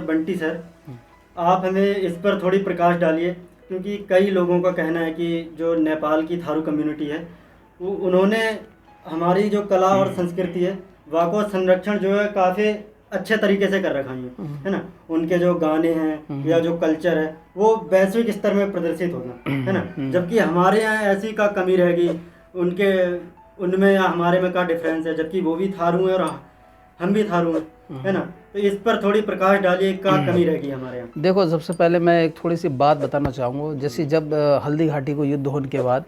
Bunty sir, आप हमें इस पर थोड़ी प्रकाश डालिए, क्योंकि कई लोगों का कहना है कि जो नेपाल की थारू कम्युनिटी है उन्होंने हमारी जो कला और संस्कृति है वाको संरक्षण जो है काफ़ी अच्छे तरीके से कर रखा है ना। उनके जो गाने हैं या जो कल्चर है वो वैश्विक स्तर में प्रदर्शित होगा, है ना। जबकि हमारे यहाँ ऐसी का कमी रहेगी, उनके उनमें या हमारे में का डिफरेंस है, जबकि वो भी थारू हैं और हम भी थारू हैं, है ना। तो इस पर थोड़ी प्रकाश डालिए, का कमी रहेगी हमारे यहाँ। देखो, सबसे पहले मैं एक थोड़ी सी बात बताना चाहूँगा। जैसे जब हल्दी घाटी को युद्ध होने के बाद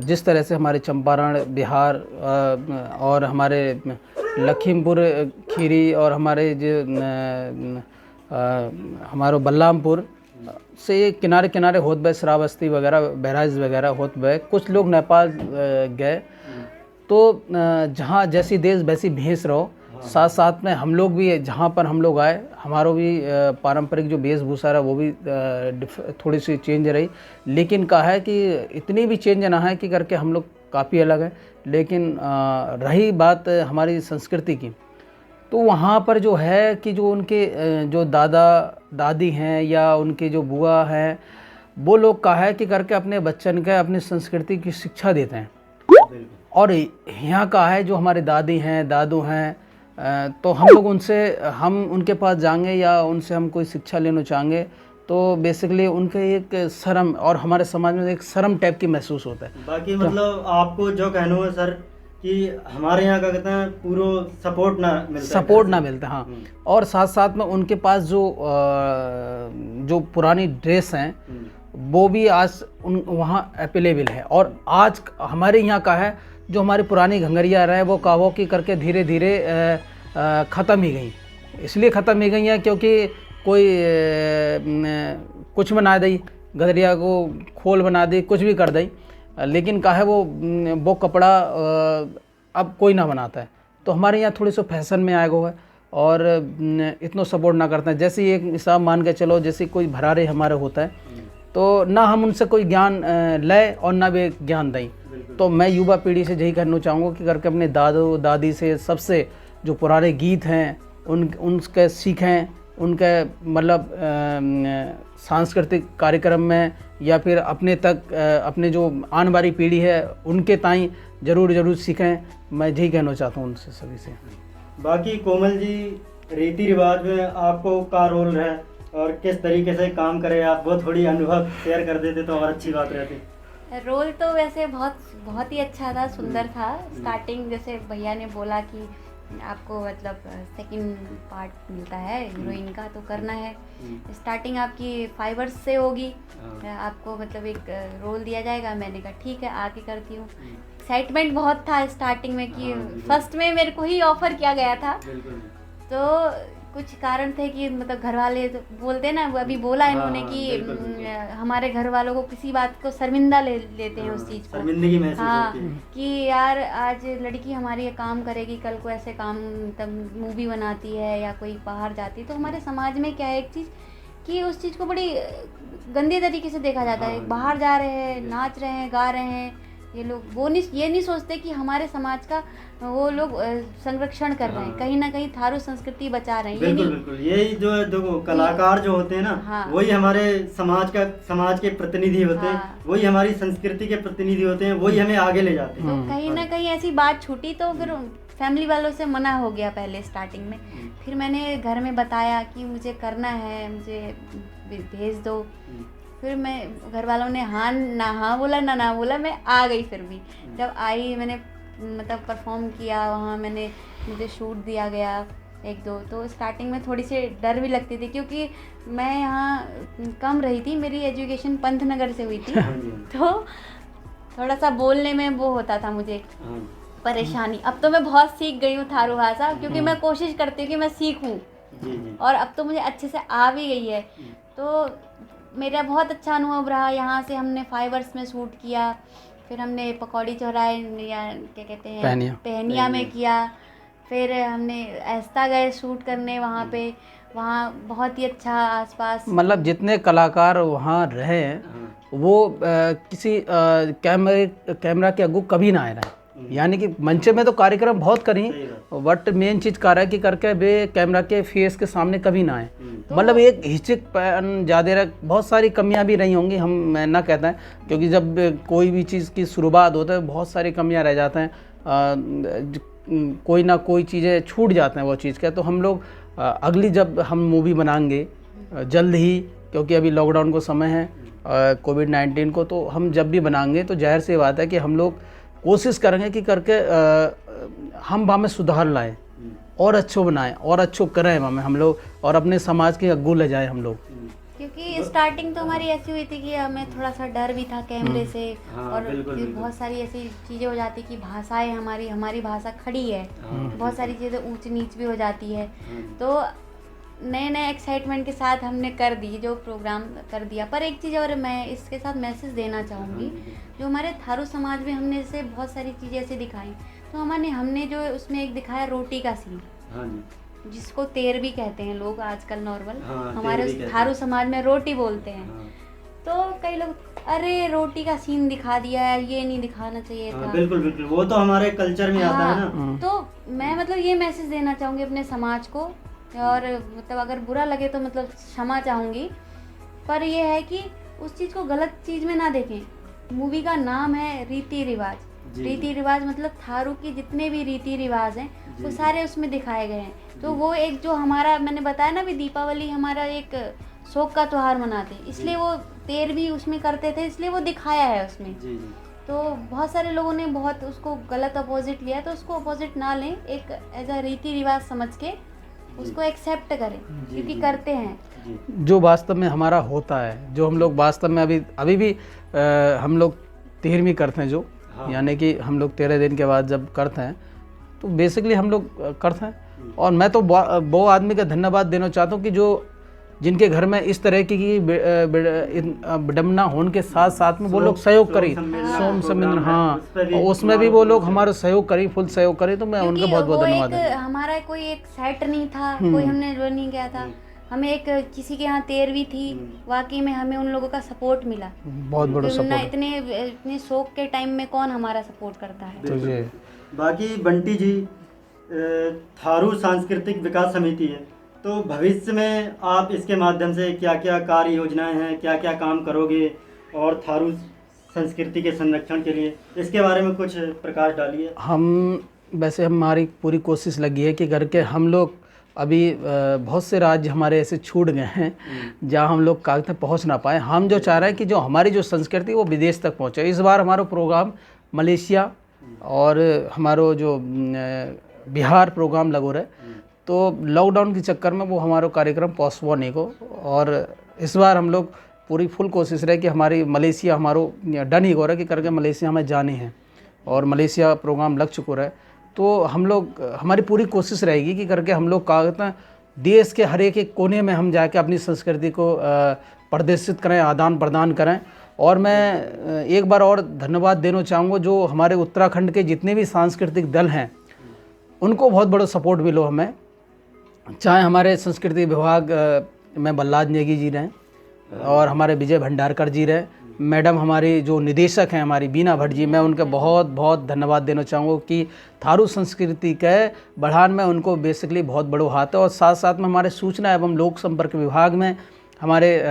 जिस तरह से हमारे चंपारण, बिहार और हमारे लखीमपुर खीरी और हमारे जो हमारो बलरामपुर से किनारे किनारे होत गए, श्रावस्ती वगैरह, बहराइच वगैरह होत गए, कुछ लोग नेपाल गए। तो जहाँ जैसी देश वैसी भेष रहो, साथ साथ में हम लोग भी जहाँ पर हम लोग आए, हमारो भी पारंपरिक जो वेशभूषा रहा वो भी थोड़ी सी चेंज रही। लेकिन कहा है कि इतनी भी चेंज ना है कि करके हम लोग काफ़ी अलग हैं। लेकिन रही बात हमारी संस्कृति की, तो वहाँ पर जो है कि जो उनके जो दादा दादी हैं या उनके जो बुआ हैं, वो लोग कहा है कि करके अपने बच्चन के अपनी संस्कृति की शिक्षा देते हैं। और यहाँ का है जो हमारे दादी हैं, दादू हैं, तो हम लोग हम उनके पास जाएंगे या उनसे हम कोई शिक्षा लेना चाहेंगे तो बेसिकली उनके एक शर्म, और हमारे समाज में एक शर्म टाइप की महसूस होता है। बाकी मतलब आपको जो कहना है सर कि हमारे यहाँ का कहते हैं पूरा सपोर्ट ना मिलता है। हाँ। और साथ साथ में उनके पास जो पुरानी ड्रेस हैं वो भी आज वहाँ अवेलेबल है। और आज हमारे यहाँ का है जो हमारी पुरानी घंगरिया रहे वो कावो की करके धीरे धीरे ख़त्म ही गई। इसलिए ख़त्म ही गई है क्योंकि कोई कुछ बना दी, गदरिया को खोल बना दी, कुछ भी कर दी, लेकिन का है वो कपड़ा अब कोई ना बनाता है। तो हमारे यहाँ थोड़ी सी फैशन में आया हुआ है और इतना सपोर्ट ना करते हैं। जैसे एक हिसाब मान के चलो, जैसे कोई भरारे हमारे होता है तो ना हम उनसे कोई ज्ञान लें और ना वे ज्ञान दें। तो मैं युवा पीढ़ी से यही कहना चाहूँगा कि करके अपने दादू दादी से सबसे जो पुराने गीत हैं उनके सीखें, उनके मतलब सांस्कृतिक कार्यक्रम में या फिर अपने तक अपने जो आने वाली पीढ़ी है उनके ताईं ज़रूर सीखें। मैं यही कहना चाहता हूँ उनसे सभी से। बाकी कोमल जी, रीति रिवाज में आपको का रोल है और किस तरीके से काम करे, आप वो थोड़ी अनुभव शेयर कर देते तो और अच्छी बात रहती। रोल तो वैसे बहुत ही अच्छा था, सुंदर था। स्टार्टिंग जैसे भैया ने बोला कि आपको मतलब सेकंड पार्ट मिलता है हीरोइन का तो करना है। स्टार्टिंग आपकी फाइवर्स से होगी, आपको मतलब एक रोल दिया जाएगा। मैंने कहा ठीक है, आके करती हूँ। एक्साइटमेंट बहुत था स्टार्टिंग में कि फर्स्ट में मेरे को ही ऑफर किया गया था। तो कुछ कारण थे कि मतलब घर वाले तो बोलते ना, वो अभी बोला इन्होंने कि हमारे घर वालों को किसी बात को शर्मिंदा लेते हैं उस चीज़ को, शर्मिंदगी महसूस होती है कि यार आज लड़की हमारी ये काम करेगी, कल को ऐसे काम तब मूवी बनाती है या कोई बाहर जाती है। तो हमारे समाज में क्या है एक चीज़ कि उस चीज़ को बड़ी गंदे तरीके से देखा जाता है। बाहर जा रहे हैं, नाच रहे हैं, गा रहे हैं, ये लोग ये नहीं सोचते कि हमारे समाज का वो लोग संरक्षण कर रहे हैं, कहीं ना कहीं थारू संस्कृति बचा रहे हैं। बिल्कुल यही जो है, देखो कलाकार जो होते हैं ना, वही हमारे समाज के प्रतिनिधि होते हैं, वही हमारी संस्कृति के प्रतिनिधि होते हैं, वही हमें आगे ले जाते हैं। तो कहीं ना कहीं ऐसी बात छूटी तो फिर फैमिली वालों से मना हो गया पहले स्टार्टिंग में। फिर मैंने घर में बताया कि मुझे करना है, मुझे भेज दो। फिर मैं घर वालों ने हाँ बोला ना बोला, मैं आ गई। फिर भी जब आई मैंने मतलब परफॉर्म किया वहाँ, मुझे शूट दिया गया एक दो। तो स्टार्टिंग में थोड़ी सी डर भी लगती थी क्योंकि मैं यहाँ कम रही थी, मेरी एजुकेशन पंतनगर से हुई थी। तो थोड़ा सा बोलने में वो होता था मुझे परेशानी। अब तो मैं बहुत सीख गई हूँ थारू भाषा, क्योंकि मैं कोशिश करती हूँ कि मैं सीखूँ, और अब तो मुझे अच्छे से आ भी गई है। तो मेरा बहुत अच्छा अनुभव रहा। यहाँ से हमने फाइवर्स में शूट किया, फिर हमने पकौड़ी चौराहे या क्या कहते हैं पहनिया में किया, फिर हमने ऐस्ता गए शूट करने वहाँ बहुत ही अच्छा आसपास, मतलब जितने कलाकार वहाँ रहे वो किसी कैमरा के आगू कभी ना आए रहे। यानी कि मंच में तो कार्यक्रम बहुत करी, बट मेन चीज़ कर है कि करके वे कैमरा के फेस के सामने कभी ना आए। मतलब एक हिचकपन ज़्यादा रह, बहुत सारी कमियां भी रही होंगी, हम मैं ना कहता है, क्योंकि जब कोई भी चीज़ की शुरुआत होता है बहुत सारी कमियां रह जाते हैं, कोई ना कोई चीज़ें छूट जाते हैं वो चीज़ का। तो हम लोग अगली जब हम मूवी बनाएंगे जल्द ही, क्योंकि अभी लॉकडाउन को समय है कोविड-19 को, तो हम जब भी बनाएंगे तो जाहिर सी बात है कि हम लोग कोशिश करेंगे कि करके हम वहाँ में सुधार लाएं और अच्छो बनाएं और अच्छो करें वहाँ में हम लोग, और अपने समाज के अग्गू ले जाएं हम लोग। क्योंकि स्टार्टिंग तो हमारी ऐसी हुई थी कि हमें थोड़ा सा डर भी था कैमरे से, और बहुत सारी ऐसी चीज़ें हो जाती कि भाषाएं हमारी भाषा खड़ी है, बहुत सारी चीज़ें ऊंच नीच भी हो जाती है। तो नए नए एक्साइटमेंट के साथ हमने कर दी, जो प्रोग्राम कर दिया। पर एक चीज़ और मैं इसके साथ मैसेज देना चाहूँगी, जो हमारे थारू समाज में हमने जैसे बहुत सारी चीज़ें ऐसे दिखाई, तो हमने जो उसमें एक दिखाया रोटी का सीन, जिसको तेर भी कहते हैं लोग आजकल नॉर्मल, हमारे थारू समाज में रोटी बोलते हैं। तो कई लोग अरे रोटी का सीन दिखा दिया है, ये नहीं दिखाना चाहिए था। बिल्कुल बिल्कुल, वो तो हमारे कल्चर में आता है ना। तो मैं मतलब ये मैसेज देना चाहूँगी अपने समाज को, और मतलब अगर बुरा लगे तो मतलब क्षमा चाहूँगी, पर ये है कि उस चीज़ को गलत चीज़ में ना देखें। मूवी का नाम है रीति रिवाज, रीति रिवाज मतलब थारू की जितने भी रीति रिवाज हैं वो सारे उसमें दिखाए गए हैं। तो वो एक जो हमारा, मैंने बताया ना भी, दीपावली हमारा एक शोक का त्यौहार मनाते हैं, इसलिए वो तेर भी उसमें करते थे, इसलिए वो दिखाया है उसमें। तो बहुत सारे लोगों ने बहुत उसको गलत अपोजिट लिया, तो उसको अपोजिट ना लें, एक एज अ रीति रिवाज समझ के उसको एक्सेप्ट करें, क्योंकि करते हैं जो वास्तव में हमारा होता है, जो हम लोग वास्तव में अभी भी हम लोग 13वीं करते हैं जो, यानी कि हम लोग 13 दिन के बाद जब करते हैं तो बेसिकली हम लोग करते हैं। और मैं तो वो आदमी का धन्यवाद देना चाहता हूँ कि जो जिनके घर में इस तरह की विडम्बना होने के साथ साथ में वो लोग सहयोग करी, सोम सम्मेलन, हाँ, उसमें भी वो लोग हमारा सहयोग करी, फुल सहयोग करी, तो मैं उनका बहुत बहुत धन्यवाद है। हमारा कोई एक सेट नहीं था, कोई हमने जो नहीं किया था, हमें एक किसी के यहाँ 13वीं थी, वाकई में हमें उन लोगों का सपोर्ट मिला, बहुत बड़ा सपोर्ट। इतने शौक के टाइम में कौन हमारा सपोर्ट करता है। तो ये बाकी बंटी जी, थारू सांस्कृतिक विकास समिति है, तो भविष्य में आप इसके माध्यम से क्या क्या कार्य योजनाएं हैं, क्या क्या काम करोगे, और थारू संस्कृति के संरक्षण के लिए इसके बारे में कुछ प्रकाश डालिए। वैसे हमारी पूरी कोशिश लगी है कि करके हम लोग अभी बहुत से राज्य हमारे ऐसे छूट गए हैं जहाँ हम लोग कागज तक पहुँच ना पाए। हम जो चाह रहे हैं कि जो हमारी जो संस्कृति वो विदेश तक पहुँचे। इस बार हमारा प्रोग्राम मलेशिया और हमारो जो बिहार प्रोग्राम लगो रहे, तो लॉकडाउन के चक्कर में वो हमारा कार्यक्रम पोस्टपोन नहीं को, और इस बार हम लोग पूरी फुल कोशिश रहे कि हमारी मलेशिया हमारो डन ही हो रहा है कि करके मलेशिया हमें जाने हैं, और मलेशिया प्रोग्राम लग चुका है। तो हम लोग, हमारी पूरी कोशिश रहेगी कि करके हम लोग का देश के हर एक कोने में हम जाके अपनी संस्कृति को प्रदर्शित करें, आदान प्रदान करें। और मैं एक बार और धन्यवाद देना चाहूँगा जो हमारे उत्तराखंड के जितने भी सांस्कृतिक दल हैं उनको बहुत बड़ा सपोर्ट मिलो हमें, चाहे हमारे संस्कृति विभाग में बल्लाद नेगी जी रहें, और हमारे विजय भंडारकर जी रहे, मैडम हमारी जो निदेशक हैं हमारी बीना भट्ट जी, मैं उनका बहुत बहुत धन्यवाद देना चाहूँगा कि थारू संस्कृति के बढ़ान में उनको बेसिकली बहुत बड़ो हाथ है। और साथ साथ में हमारे सूचना एवं लोक संपर्क विभाग में हमारे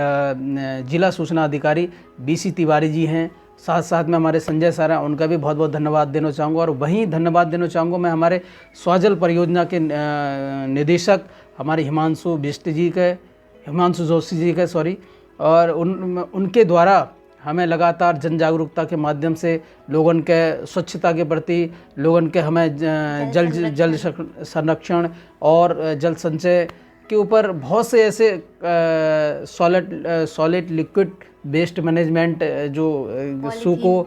जिला सूचना अधिकारी BC तिवारी जी हैं, साथ साथ में हमारे संजय सर हैं, उनका भी बहुत बहुत धन्यवाद देना चाहूँगा। और वहीं धन्यवाद देना चाहूँगा मैं हमारे स्वाजल परियोजना के निदेशक हमारे हिमांशु जोशी जी के सॉरी, और उनके द्वारा हमें लगातार जन जागरूकता के माध्यम से लोगन के स्वच्छता के प्रति, लोगन के हमें जल संरक्षण और जल संचय के ऊपर बहुत से ऐसे सॉलिड लिक्विड वेस्ट मैनेजमेंट, जो सूखो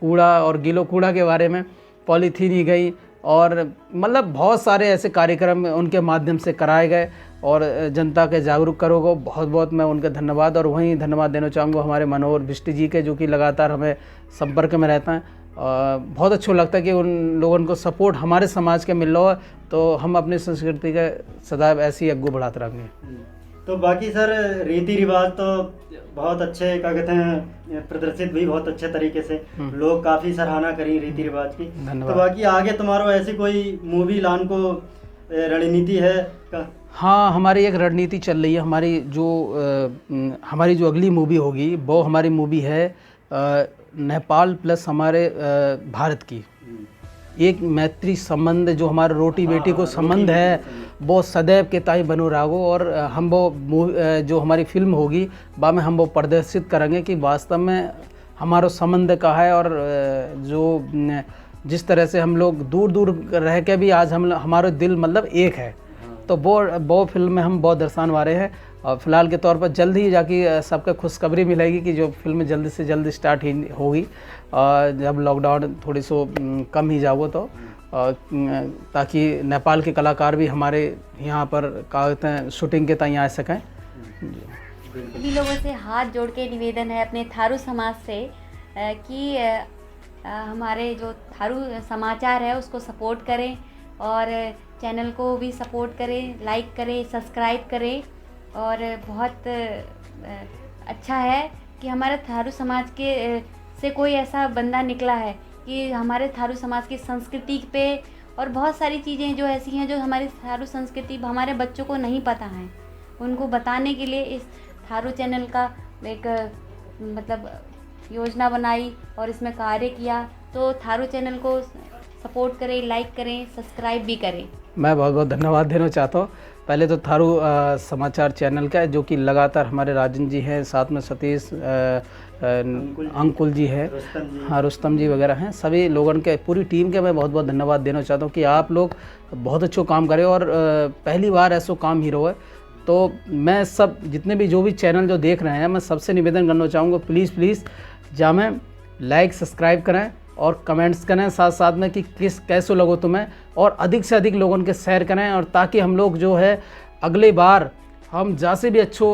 कूड़ा और गीलो कूड़ा के बारे में, पॉलीथीन ही गई, और मतलब बहुत सारे ऐसे कार्यक्रम उनके माध्यम से कराए गए और जनता के जागरूक करोगे। बहुत बहुत मैं उनका धन्यवाद, और वहीं धन्यवाद देना चाहूँगा हमारे मनोहर बिष्ट जी के, जो कि लगातार हमें संपर्क में रहता है। बहुत अच्छा लगता है कि उन लोगों को सपोर्ट हमारे समाज के मिल रहा है, तो हम अपनी संस्कृति का सदैव ऐसी अग्गू बढ़ाते रहेंगे। तो बाकी सर रीति रिवाज तो बहुत अच्छे, क्या कहते हैं, प्रदर्शित भी बहुत अच्छे तरीके से, लोग काफ़ी सराहना करी रीति रिवाज की। तो बाकी आगे तुम्हारो ऐसी कोई मूवी लान को रणनीति है का? हाँ, हमारी एक रणनीति चल रही है। हमारी जो अगली मूवी होगी वो हमारी मूवी है नेपाल प्लस हमारे भारत की एक मैत्री संबंध, जो हमारे रोटी बेटी को संबंध है वो सदैव के ताई बनो रागो। और हम वो जो हमारी फिल्म होगी बा में हम वो प्रदर्शित करेंगे कि वास्तव में हमारा संबंध का है, और जो जिस तरह से हम लोग दूर दूर रह के भी आज हमारा दिल मतलब एक है। तो वो फिल्म में हम बहुत दर्शाने वाले हैं। और फिलहाल के तौर पर जल्द ही जाके सबको खुशखबरी मिलेगी कि जो फिल्म जल्द से जल्द स्टार्ट ही होगी, जब लॉकडाउन थोड़ी सो कम ही जाओ तो, ताकि नेपाल के कलाकार भी हमारे यहाँ पर क्या कहते हैं शूटिंग के तय आ सकें। सभी लोगों से हाथ जोड़ के निवेदन है अपने थारू समाज से कि हमारे जो थारू समाचार है उसको सपोर्ट करें, और चैनल को भी सपोर्ट करें, लाइक करें, सब्सक्राइब करें। और बहुत अच्छा है कि हमारे थारू समाज के से कोई ऐसा बंदा निकला है कि हमारे थारू समाज की संस्कृति पे और बहुत सारी चीज़ें जो ऐसी हैं जो हमारी थारू संस्कृति हमारे बच्चों को नहीं पता है, उनको बताने के लिए इस थारू चैनल का एक मतलब योजना बनाई और इसमें कार्य किया। तो थारू चैनल को सपोर्ट करें, लाइक करें, सब्सक्राइब भी करें। मैं बहुत बहुत धन्यवाद देना चाहता हूँ। पहले तो थारू समाचार चैनल का है, जो कि लगातार हमारे राजन जी हैं, साथ में सतीश अंकुल जी है, हाँ रुस्तम जी वगैरह हैं, सभी लोगों के पूरी टीम के मैं बहुत बहुत धन्यवाद देना चाहता हूँ कि आप लोग बहुत अच्छा काम करें और पहली बार ऐसा काम हीरो है। तो मैं सब जितने भी जो भी चैनल जो देख रहे हैं, मैं सबसे निवेदन करना चाहूँगा प्लीज़ जामें लाइक सब्सक्राइब करें और कमेंट्स करें साथ साथ में कि कैसे लगो तुम्हें, और अधिक से अधिक लोगों के शेयर करें, और ताकि हम लोग जो है अगली बार हम जैसे भी अच्छो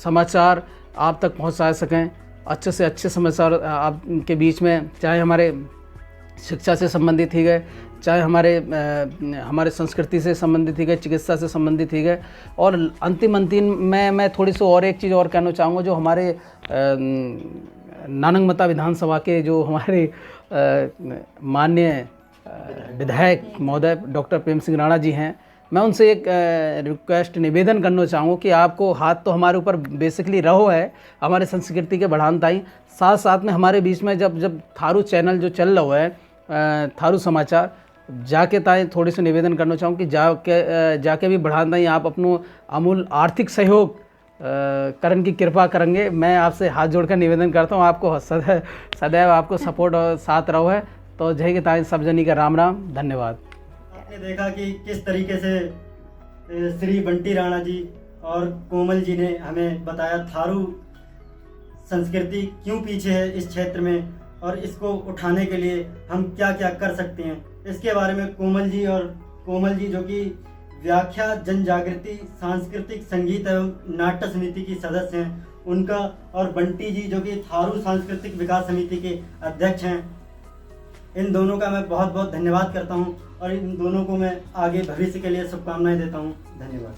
समाचार आप तक पहुंचा सकें, अच्छे से अच्छे समाचार आपके बीच में, चाहे हमारे शिक्षा से संबंधित ही गए, चाहे हमारे संस्कृति से संबंधित ही गए, चिकित्सा से संबंधित ही गए। और अंतिम में मैं थोड़ी सी और एक चीज़ और कहना चाहूँगा, जो हमारे नानंगमता विधानसभा के जो हमारे माननीय विधायक महोदय डॉक्टर प्रेम सिंह राणा जी हैं, मैं उनसे एक रिक्वेस्ट निवेदन करना चाहूँगा कि आपको हाथ तो हमारे ऊपर बेसिकली रहो है हमारे संस्कृति के बढ़ान ताई, साथ साथ में हमारे बीच में जब थारू चैनल जो चल रहा है थारू समाचार, जाके ताई थोड़ी सी निवेदन करना चाहूँ कि जाके भी बढ़ान ताई आप अपनो अमूल आर्थिक सहयोग करने की कृपा करेंगे। मैं आपसे हाथ जोड़कर निवेदन करता हूँ, आपको सदैव आपको सपोर्ट और साथ रहो है। तो जय के ताई सब जनी का राम राम, धन्यवाद। आपने देखा कि किस तरीके से श्री बंटी राणा जी और कोमल जी ने हमें बताया थारू संस्कृति क्यों पीछे है इस क्षेत्र में, और इसको उठाने के लिए हम क्या क्या कर सकते हैं, इसके बारे में कोमल जी जो कि व्याख्या जन जागृति सांस्कृतिक संगीत एवं नाट्य समिति की सदस्य हैं उनका, और बंटी जी जो कि थारू सांस्कृतिक विकास समिति के अध्यक्ष हैं, इन दोनों का मैं बहुत बहुत धन्यवाद करता हूं, और इन दोनों को मैं आगे भविष्य के लिए शुभकामनाएं देता हूं। धन्यवाद।